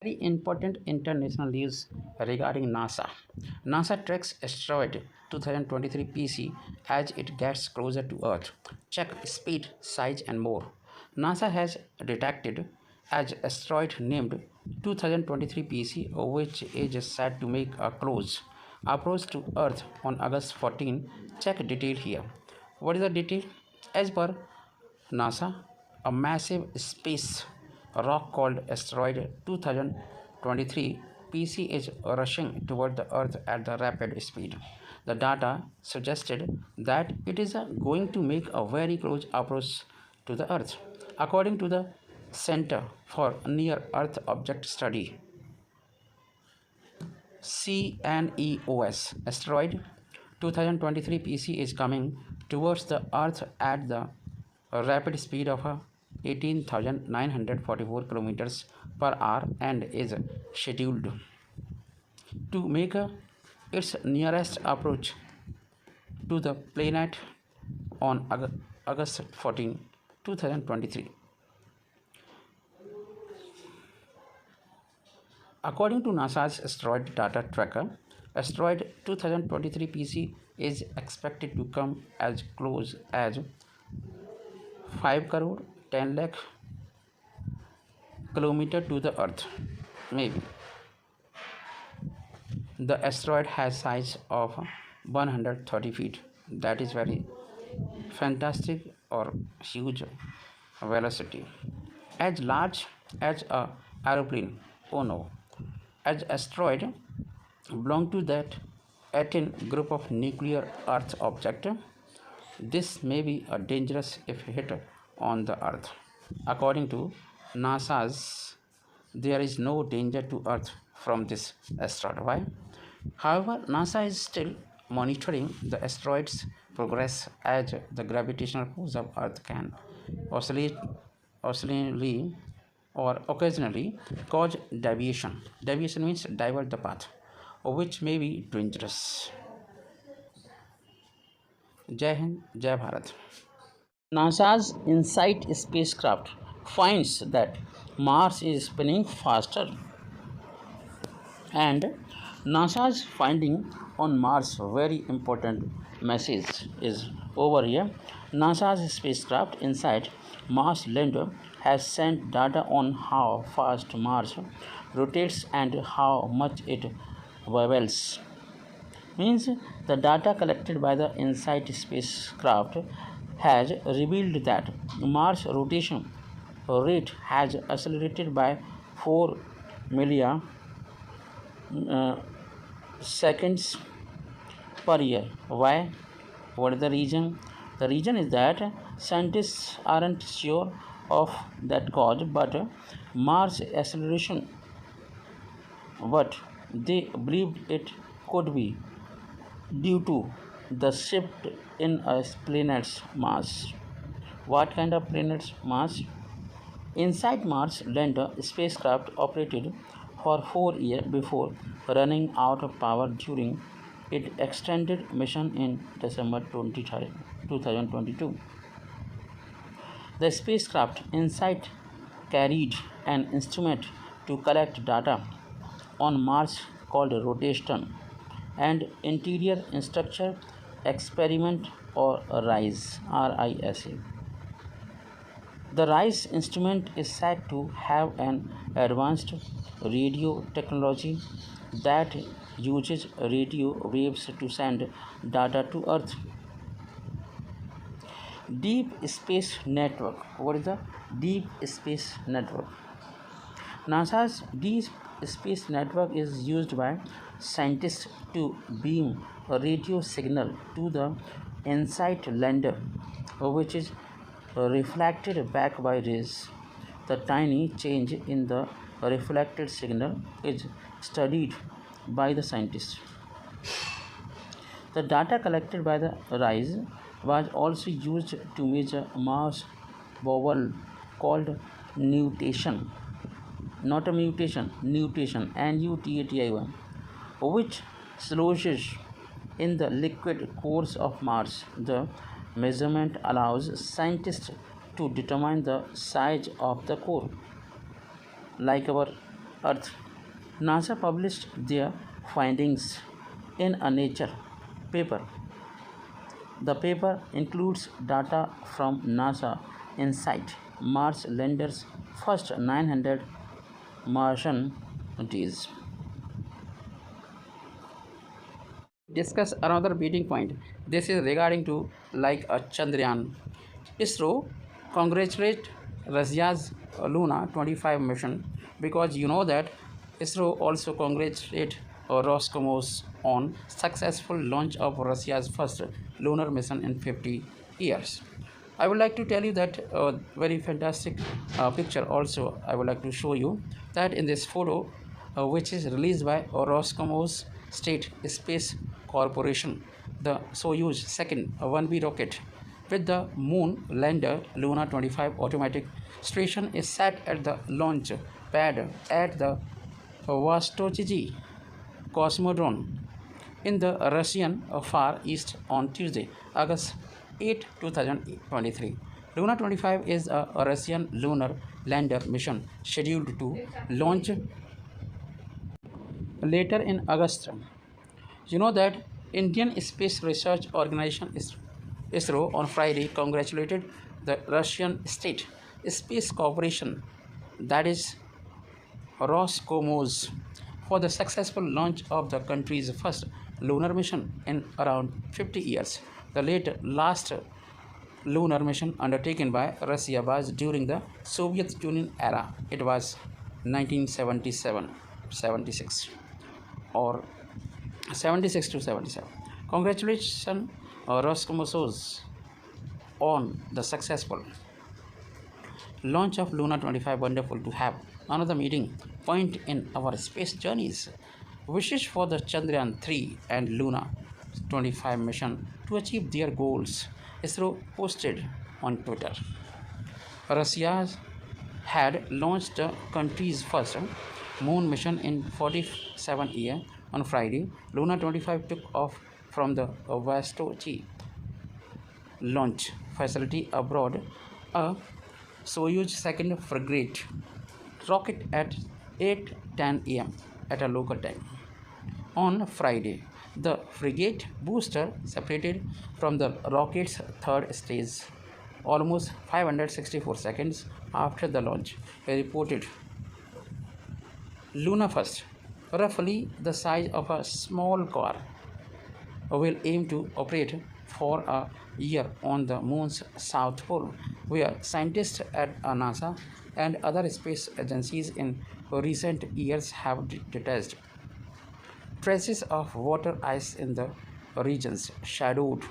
Very important international news regarding NASA. NASA tracks asteroid 2023 PC as it gets closer to Earth. Check speed, size, and more. NASA has detected an asteroid named 2023 PC, which is said to make a close approach to Earth on August 14. Check detail here. What is the detail? As per NASA, a massive space rock called asteroid 2023 PC is rushing toward the Earth at the rapid speed. The data suggested that it is going to make a very close approach to the Earth. According to the Center for Near Earth Object Study, CNEOS, asteroid 2023 PC is coming towards the Earth at the rapid speed of 18,944 kilometers per hour and is scheduled to make its nearest approach to the planet on August 14, 2023. According to NASA's asteroid data tracker, asteroid 2023 PC is expected to come as close as 5 crore 10 lakh kilometer to the Earth. Maybe the asteroid has size of 130 feet. That is very fantastic or huge velocity. As large as a aeroplane. Oh no. As asteroid belong to that 18 group of nuclear Earth object. This may be a dangerous if hit on the Earth. According to NASA's, there is no danger to Earth from this asteroid. Why? However, NASA is still monitoring the asteroid's progress as the gravitational force of Earth can oscillate, oscillate or occasionally cause deviation. Deviation means divert the path, which may be dangerous. Jai Hind, Jai Bharat. NASA's InSight spacecraft finds that Mars is spinning faster, and NASA's finding on Mars very important message is over here. NASA's spacecraft InSight Mars lander has sent data on how fast Mars rotates and how much it wobbles. Means the data collected by the InSight spacecraft has revealed that Mars rotation rate has accelerated by 4 millia uh, seconds per year. Why? What is the reason? The reason is that scientists aren't sure of that cause, but Mars acceleration, but they believe it could be due to the shift in a planet's mass. What kind of planet's mass? Inside Mars lander spacecraft operated for 4 years before running out of power during its extended mission in December 2022. The spacecraft InSight carried an instrument to collect data on Mars called rotation and interior structure experiment or RISE. RISE. The RISE instrument is said to have an advanced radio technology that uses radio waves to send data to Earth. Deep Space Network. What is the Deep Space Network? NASA's Deep Space Network is used by scientists to beam a radio signal to the InSight lander, which is reflected back by rays. The tiny change in the reflected signal is studied by the scientists. The data collected by the RISE was also used to measure Mars vowel called nutation, not a mutation, nutation, N-U-T-A-T-I-O-N, which slows in the liquid cores of Mars. The measurement allows scientists to determine the size of the core, like our Earth. NASA published their findings in a Nature paper. The paper includes data from NASA InSight, Mars lander's first 900 Martian days. Discuss another meeting point. This is regarding to like a Chandrayaan. ISRO congratulate Russia's Luna 25 mission, because you know that ISRO also congratulate Roscosmos on successful launch of Russia's first lunar mission in 50 years. I would like to tell you that very fantastic picture also I would like to show you that in this photo, which is released by Roscosmos State Space Corporation, the Soyuz second 1B rocket with the moon lander Luna 25 automatic station is set at the launch pad at the Vostochny Cosmodrome in the Russian Far East on Tuesday, August 8, 2023. Luna 25 is a Russian lunar lander mission scheduled to launch later in August. You know that Indian Space Research Organization ISRO on Friday congratulated the Russian State Space Corporation, that is Roscosmos, for the successful launch of the country's first lunar mission in around 50 years. The last lunar mission undertaken by Russia was during the Soviet Union era. It was 1977-76 or 76 to 77. Congratulations, Roscosmos, on the successful launch of Luna 25. Wonderful to have another meeting point in our space journeys. Wishes for the Chandrayaan 3 and Luna 25 mission to achieve their goals. ISRO posted on Twitter. Russia had launched the country's first moon mission in 47 years. On Friday, Luna 25 took off from the Vostochny launch facility aboard a Soyuz second frigate rocket at 8:10 a.m. at a local time. On Friday, the frigate booster separated from the rocket's third stage almost 564 seconds after the launch, reported. Luna first, roughly the size of a small car, will aim to operate for a year on the moon's south pole, where scientists at NASA and other space agencies in recent years have detected traces of water ice in the region's shadowed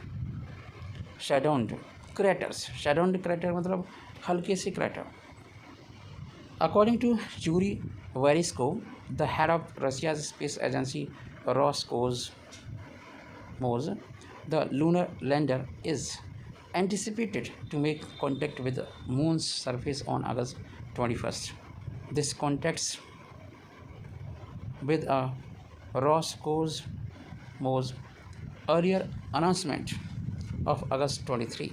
craters. Shadowed crater मतलब हल्के से crater. According to Yuri Veriskov, the head of Russia's space agency Roscosmos, the lunar lander is anticipated to make contact with the moon's surface on August 21st. This contacts with a Roscosmos earlier announcement of August 23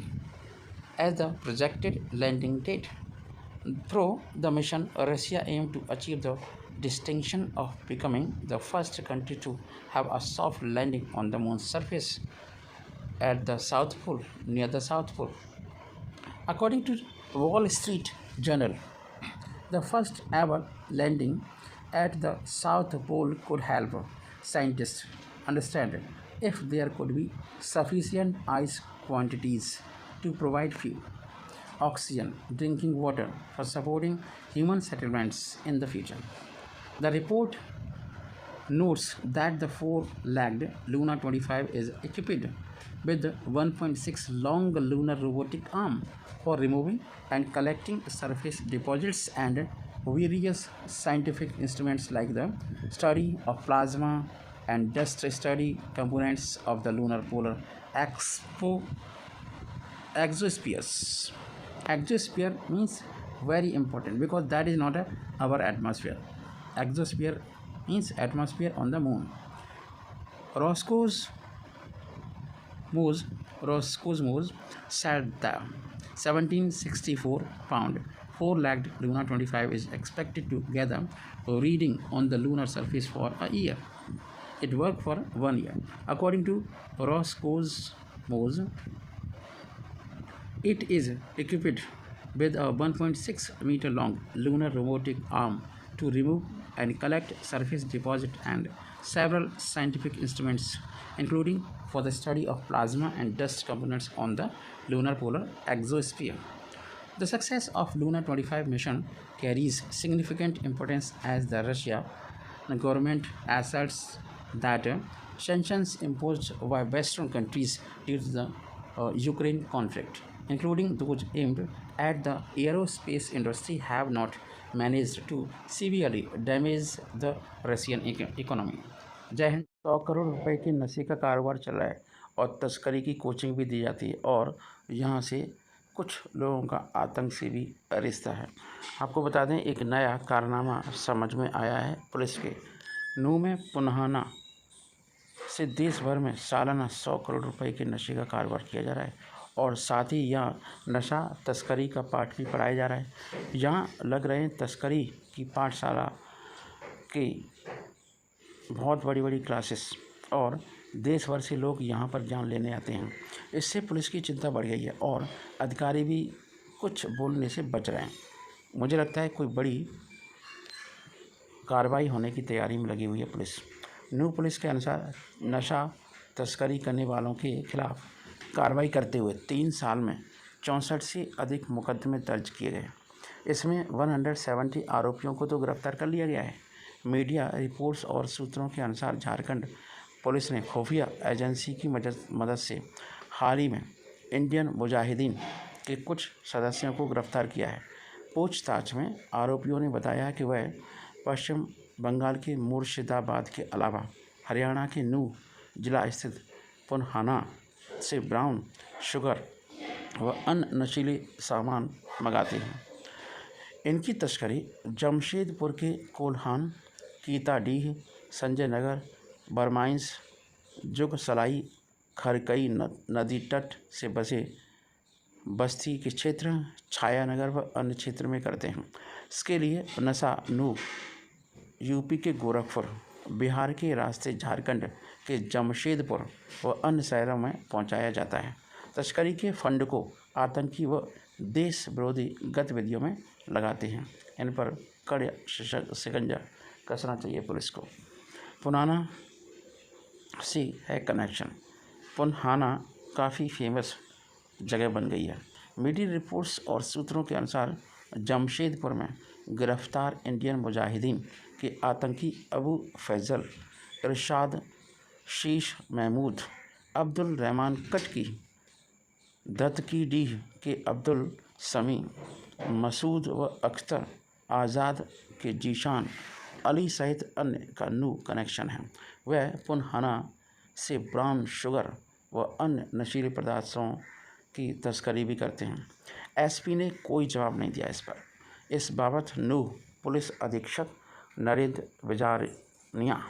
as the projected landing date. Through the mission, Russia aimed to achieve the distinction of becoming the first country to have a soft landing on the moon's surface at the South Pole, near the South Pole. According to Wall Street Journal, the first ever landing at the South Pole could help scientists understand if there could be sufficient ice quantities to provide fuel, oxygen, drinking water for supporting human settlements in the future. The report notes that the four-legged Luna 25 is equipped with 1.6 long lunar robotic arm for removing and collecting surface deposits and various scientific instruments like the study of plasma and dust study components of the lunar polar exospheres. Exosphere means very important because that is not our atmosphere. Exosphere means atmosphere on the moon. Roscosmos Roscosmos said the 1764 pound four-legged Luna 25 is expected to gather reading on the lunar surface for a year. It worked for 1 year. According to Roscosmos, it is equipped with a 1.6 meter long lunar robotic arm to remove and collect surface deposit and several scientific instruments, including for the study of plasma and dust components on the lunar polar exosphere. The success of Luna 25 mission carries significant importance as the Russia government asserts that sanctions imposed by Western countries due to the Ukraine conflict, including those aimed at the aerospace industry, have not managed to severely damage the Russian economy. जय हिंद। 100 करोड़ रुपए के नशे का कारोबार चल रहा है और तस्करी की कोचिंग भी दी जाती है और यहाँ से कुछ लोगों का आतंक से भी रिश्ता है। आपको बता दें एक नया कारनामा समझ में आया है पुलिस के। नूह में पुन्हाना से देश भर में सालाना 100 करोड़ रुपए के नशे का कारोबार किया जा रहा है और साथ ही यहाँ नशा तस्करी का पाठ भी पढ़ाया जा रहा है। यहाँ लग रहे हैं तस्करी की पाठशाला की बहुत बड़ी बड़ी क्लासेस और देश भर से लोग यहाँ पर जान लेने आते हैं। इससे पुलिस की चिंता बढ़ गई है और अधिकारी भी कुछ बोलने से बच रहे हैं। मुझे लगता है कोई बड़ी कार्रवाई होने की तैयारी में लगी हुई है पुलिस। नूह पुलिस के अनुसार नशा तस्करी करने वालों के खिलाफ कार्रवाई करते हुए 3 साल में 64 से अधिक मुकदमे दर्ज किए गए। इसमें 170 आरोपियों को तो गिरफ्तार कर लिया गया है। मीडिया रिपोर्ट्स और सूत्रों के अनुसार झारखंड पुलिस ने खुफिया एजेंसी की मदद से हाल ही में इंडियन मुजाहिदीन के कुछ सदस्यों को गिरफ्तार किया है। पूछताछ में आरोपियों ने बताया कि वह पश्चिम बंगाल के मुर्शिदाबाद के अलावा हरियाणा के नूह जिला स्थित पुन्हाना से ब्राउन शुगर व अन्य नशीले सामान मंगाते हैं। इनकी तस्करी जमशेदपुर के कोल्हान, कीताडीह, संजय नगर, बरमाइंस, जुगसलाई, खरकई नदी तट से बसे बस्ती के क्षेत्र, छायानगर व अन्य क्षेत्र में करते हैं। इसके लिए नशा नूह यूपी के गोरखपुर, बिहार के रास्ते झारखंड के जमशेदपुर व अन्य शहरों में पहुंचाया जाता है। तस्करी के फंड को आतंकी व देश विरोधी गतिविधियों में लगाते हैं। इन पर कड़े शिकंजा कसना चाहिए पुलिस को। पुन्हाना से है कनेक्शन। पुन्हाना काफ़ी फेमस जगह बन गई है। मीडिया रिपोर्ट्स और सूत्रों के अनुसार जमशेदपुर में गिरफ्तार इंडियन मुजाहिदीन के आतंकी अबू फैज़ल, इरशाद, शीश महमूद, अब्दुल रहमान कटकी, दत्तकीडीह के अब्दुल समी, मसूद व अख्तर, आज़ाद के जीशान अली सहित अन्य का नूह कनेक्शन है। वह पुन्हाना से ब्राउन शुगर व अन्य नशीले पदार्थों की तस्करी भी करते हैं। एसपी ने कोई जवाब नहीं दिया इस पर। इस बाबत नूह पुलिस अधीक्षक नरेंद्र बिजारनिया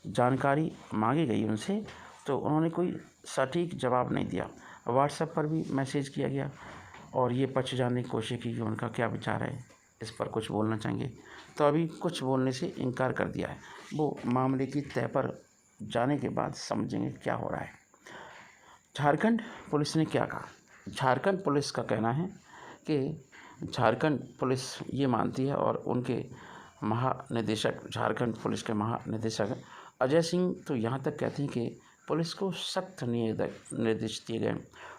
जानकारी मांगी गई उनसे, तो उन्होंने कोई सटीक जवाब नहीं दिया। व्हाट्सएप पर भी मैसेज किया गया और ये पक्ष जानने की कोशिश की कि उनका क्या विचार है, इस पर कुछ बोलना चाहेंगे, तो अभी कुछ बोलने से इनकार कर दिया है। वो मामले की तह पर जाने के बाद समझेंगे क्या हो रहा है। झारखंड पुलिस ने क्या कहा? झारखंड पुलिस का कहना है कि झारखंड पुलिस ये मानती है और उनके महानिदेशक, झारखंड पुलिस के महानिदेशक अजय सिंह तो यहाँ तक कहते हैं कि पुलिस को सख्त निर्देश दिए गए,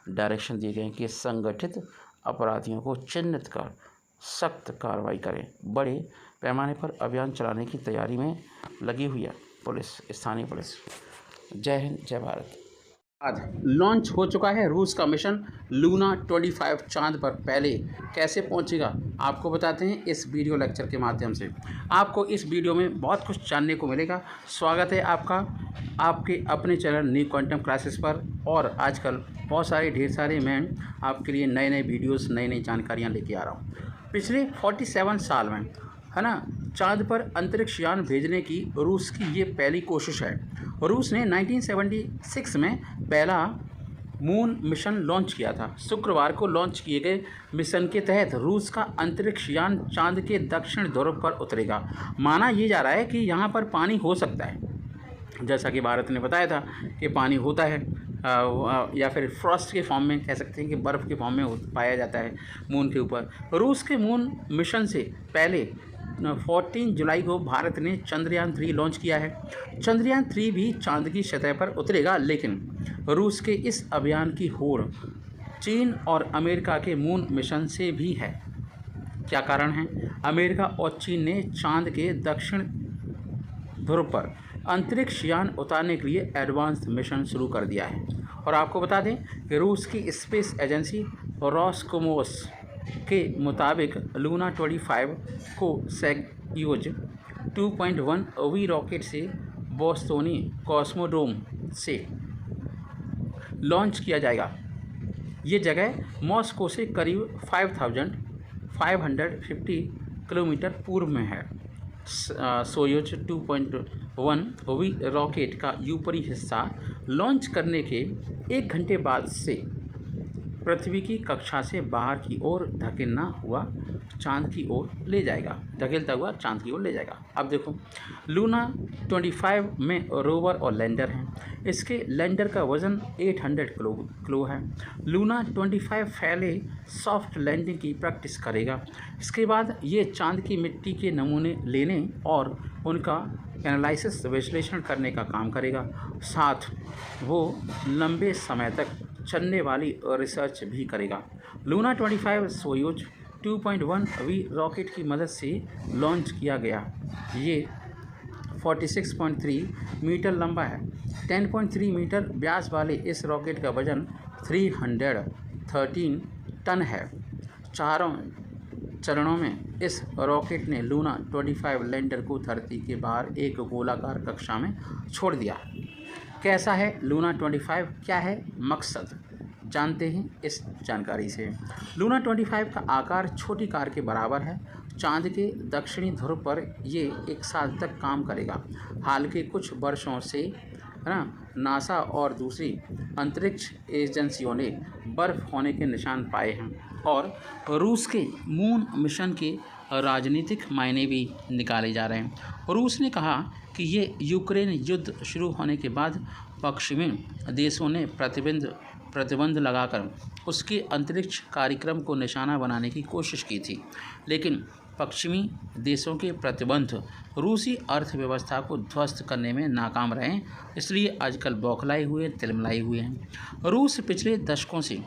डायरेक्शन दिए गए कि संगठित अपराधियों को चिन्हित कर सख्त कार्रवाई करें। बड़े पैमाने पर अभियान चलाने की तैयारी में लगी हुई है पुलिस, स्थानीय पुलिस। जय हिंद, जय भारत। आज लॉन्च हो चुका है रूस का मिशन लूना 25 चांद पर पहले कैसे पहुंचेगा आपको बताते हैं इस वीडियो लेक्चर के माध्यम से। आपको इस वीडियो में बहुत कुछ जानने को मिलेगा। स्वागत है आपका आपके अपने चैनल न्यू क्वांटम क्लासेस पर। और आजकल बहुत सारे ढेर सारे मैं आपके लिए नए नए वीडियोस, नई नई जानकारियाँ लेके आ रहा हूँ। पिछले 47 साल में, है ना, चांद पर अंतरिक्ष यान भेजने की रूस की ये पहली कोशिश है। रूस ने 1976 में पहला मून मिशन लॉन्च किया था। शुक्रवार को लॉन्च किए गए मिशन के तहत रूस का अंतरिक्ष यान चांद के दक्षिण ध्रुव पर उतरेगा। माना ये जा रहा है कि यहाँ पर पानी हो सकता है, जैसा कि भारत ने बताया था कि पानी होता है, या फिर फ्रॉस्ट के फॉर्म में कह सकते हैं कि बर्फ़ के फॉर्म में पाया जाता है मून के ऊपर। रूस के मून मिशन से पहले 14 जुलाई को भारत ने चंद्रयान 3 लॉन्च किया है। चंद्रयान 3 भी चांद की सतह पर उतरेगा, लेकिन रूस के इस अभियान की होड़ चीन और अमेरिका के मून मिशन से भी है। क्या कारण है? अमेरिका और चीन ने चांद के दक्षिण ध्रुव पर अंतरिक्ष यान उतारने के लिए एडवांस मिशन शुरू कर दिया है। और आपको बता दें कि रूस की स्पेस एजेंसी रोसकोसमोस के मुताबिक लूना 25 को सोयूज़ 2.1 वी रॉकेट से बोस्टोनी कॉस्मोड्रोम से लॉन्च किया जाएगा। ये जगह मॉस्को से करीब 5,550 किलोमीटर पूर्व में है। सोयूज़ 2.1 वी रॉकेट का ऊपरी हिस्सा लॉन्च करने के 1 घंटे बाद से पृथ्वी की कक्षा से बाहर की ओर धकेलता हुआ चांद की ओर ले जाएगा। अब देखो, लूना 25 में रोवर और लैंडर हैं। इसके लैंडर का वज़न 800 किलो है। लूना 25 पहले सॉफ्ट लैंडिंग की प्रैक्टिस करेगा। इसके बाद ये चांद की मिट्टी के नमूने लेने और उनका एनालिसिस विश्लेषण करने का काम करेगा। साथ वो लंबे समय तक चलने वाली रिसर्च भी करेगा। लूना 25 सोयूज़ 2.1 वी रॉकेट की मदद से लॉन्च किया गया। ये 46.3 मीटर लंबा है। 10.3 मीटर व्यास वाले इस रॉकेट का वजन 313 टन है। चारों चरणों में इस रॉकेट ने लूना 25 लैंडर को धरती के बाहर एक गोलाकार कक्षा में छोड़ दिया। कैसा है लूना 25? क्या है मकसद? जानते हैं इस जानकारी से। लूना 25 का आकार छोटी कार के बराबर है। चांद के दक्षिणी ध्रुव पर ये 1 साल तक काम करेगा। हाल के कुछ वर्षों से नासा और दूसरी अंतरिक्ष एजेंसियों ने बर्फ़ होने के निशान पाए हैं और रूस के मून मिशन के राजनीतिक मायने भी निकाले जा रहे हैं। रूस ने कहा कि ये यूक्रेन युद्ध शुरू होने के बाद पश्चिमी देशों ने प्रतिबंध लगाकर उसके अंतरिक्ष कार्यक्रम को निशाना बनाने की कोशिश की थी, लेकिन पश्चिमी देशों के प्रतिबंध रूसी अर्थव्यवस्था को ध्वस्त करने में नाकाम रहे। इसलिए आजकल बौखलाए हुए तिलमिलाए हुए हैं। रूस पिछले दशकों से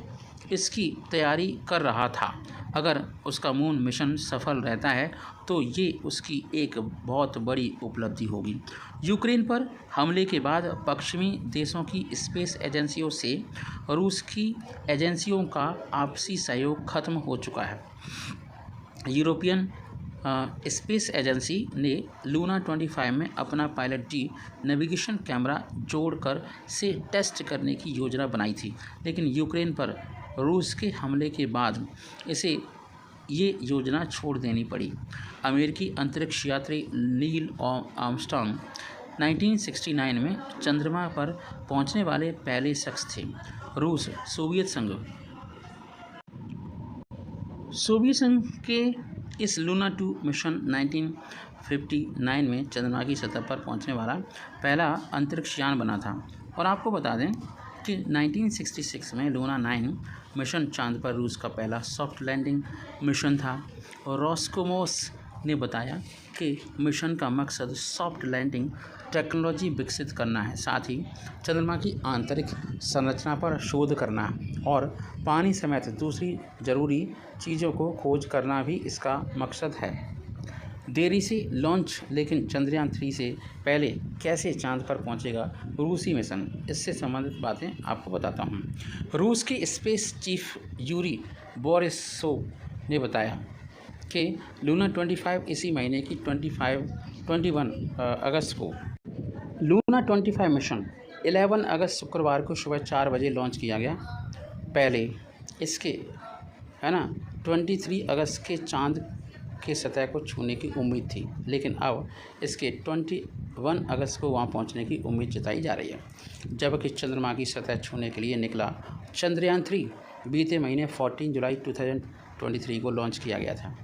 इसकी तैयारी कर रहा था। अगर उसका मून मिशन सफल रहता है तो ये उसकी एक बहुत बड़ी उपलब्धि होगी। यूक्रेन पर हमले के बाद पश्चिमी देशों की स्पेस एजेंसियों से रूस की एजेंसियों का आपसी सहयोग खत्म हो चुका है। यूरोपियन स्पेस एजेंसी ने लूना 25 में अपना पायलट जी नेविगेशन कैमरा जोड़कर से टेस्ट करने की योजना बनाई थी, लेकिन यूक्रेन पर रूस के हमले के बाद इसे ये योजना छोड़ देनी पड़ी। अमेरिकी अंतरिक्ष यात्री नील आर्मस्ट्रांग 1969 में चंद्रमा पर पहुंचने वाले पहले शख्स थे। रूस सोवियत संघ के इस लूना 2 मिशन 1959 में चंद्रमा की सतह पर पहुंचने वाला पहला अंतरिक्ष यान बना था। और आपको बता दें कि 1966 में लूना 9 मिशन चांद पर रूस का पहला सॉफ्ट लैंडिंग मिशन था। और रोसकोसमोस ने बताया कि मिशन का मकसद सॉफ्ट लैंडिंग टेक्नोलॉजी विकसित करना है, साथ ही चंद्रमा की आंतरिक संरचना पर शोध करना और पानी समेत दूसरी ज़रूरी चीज़ों को खोज करना भी इसका मकसद है। देरी से लॉन्च, लेकिन चंद्रयान 3 से पहले कैसे चांद पर पहुंचेगा रूसी मिशन, इससे संबंधित बातें आपको बताता हूं। रूस के स्पेस चीफ यूरी बोरिसोव ने बताया कि लूना 25 इसी महीने की 21 अगस्त को लूना 25 मिशन 11 अगस्त शुक्रवार को सुबह 4 बजे लॉन्च किया गया। पहले इसके 23 अगस्त के चांद के सतह को छूने की उम्मीद थी, लेकिन अब इसके 21 अगस्त को वहां पहुंचने की उम्मीद जताई जा रही है। जबकि चंद्रमा की सतह छूने के लिए निकला चंद्रयान-3 बीते महीने 14 जुलाई 2023 को लॉन्च किया गया था।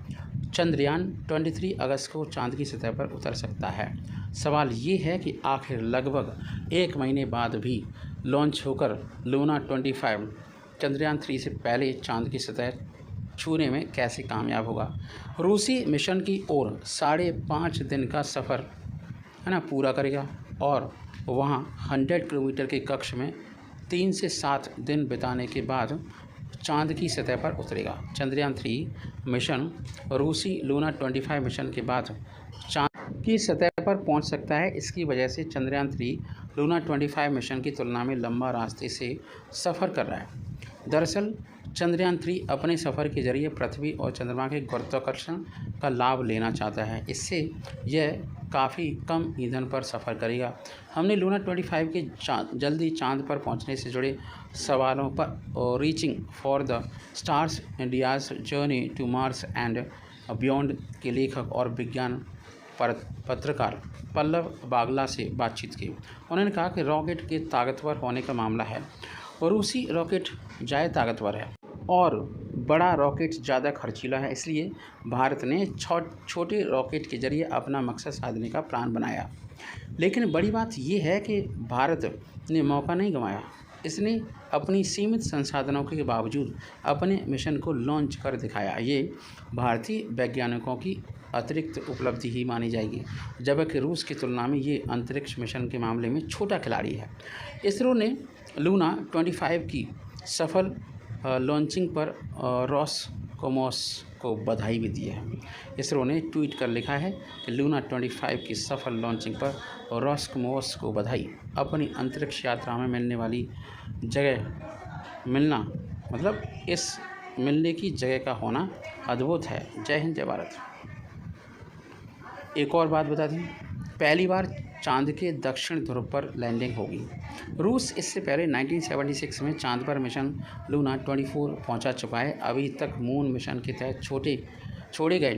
चंद्रयान 23 अगस्त को चांद की सतह पर उतर सकता है। सवाल ये है कि आखिर लगभग 1 महीने बाद भी लॉन्च होकर लूना 25 चंद्रयान-3 से पहले चांद की सतह छूने में कैसे कामयाब होगा। रूसी मिशन की ओर 5.5 दिन का सफ़र पूरा करेगा और वहाँ 100 किलोमीटर के कक्ष में 3 से 7 दिन बिताने के बाद चांद की सतह पर उतरेगा। चंद्रयान-3 मिशन रूसी लूना 25 मिशन के बाद चांद की सतह पर पहुंच सकता है। इसकी वजह से चंद्रयान-3 लूना 25 मिशन की तुलना में लंबा रास्ते से सफ़र कर रहा है। दरअसल चंद्रयान-3 अपने सफ़र के जरिए पृथ्वी और चंद्रमा के गुरुत्वाकर्षण का लाभ लेना चाहता है। इससे यह काफ़ी कम ईंधन पर सफ़र करेगा। हमने लूना 25 के जल्दी चांद पर पहुंचने से जुड़े सवालों पर reaching for the stars India's journey to Mars and beyond के लेखक और विज्ञान पत्रकार पल्लव बागला से बातचीत की। उन्होंने कहा कि रॉकेट के ताकतवर होने का मामला है। रूसी रॉकेट ज़्यादा ताकतवर है और बड़ा रॉकेट ज़्यादा खर्चीला है, इसलिए भारत ने छोटे रॉकेट के जरिए अपना मकसद साधने का प्लान बनाया। लेकिन बड़ी बात यह है कि भारत ने मौका नहीं गंवाया। इसने अपनी सीमित संसाधनों के बावजूद अपने मिशन को लॉन्च कर दिखाया। ये भारतीय वैज्ञानिकों की अतिरिक्त उपलब्धि ही मानी जाएगी, जबकि रूस की तुलना में ये अंतरिक्ष मिशन के मामले में छोटा खिलाड़ी है। इसरो ने लूना 25 की सफल लॉन्चिंग पर रोसकोसमोस को बधाई भी दी है। इसरो ने ट्वीट कर लिखा है कि लूना 25 की सफल लॉन्चिंग पर रोसकोसमोस को बधाई। अपनी अंतरिक्ष यात्रा में मिलने वाली जगह मिलना मतलब इस मिलने की जगह का होना अद्भुत है। जय हिंद, जय भारत। एक और बात बता दी, पहली बार चांद के दक्षिण ध्रुव पर लैंडिंग होगी। रूस इससे पहले 1976 में चांद पर मिशन लूना 24 पहुंचा चुका है। अभी तक मून मिशन के तहत छोड़े गए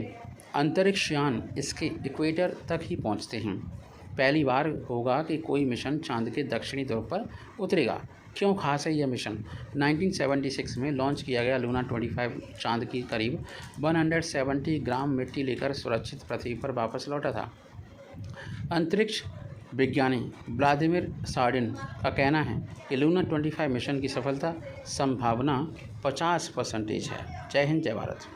अंतरिक्ष यान इसके इक्वेटर तक ही पहुंचते हैं। पहली बार होगा कि कोई मिशन चांद के दक्षिणी ध्रुव पर उतरेगा। क्यों खास है यह मिशन? 1976 में लॉन्च किया गया लूना 25 चांद की करीब 170 ग्राम मिट्टी लेकर सुरक्षित पृथ्वी पर वापस लौटा था। अंतरिक्ष विज्ञानी व्लादिमीर सार्डिन का कहना है कि लूना 25 मिशन की सफलता संभावना 50% है। जय हिंद, जय भारत।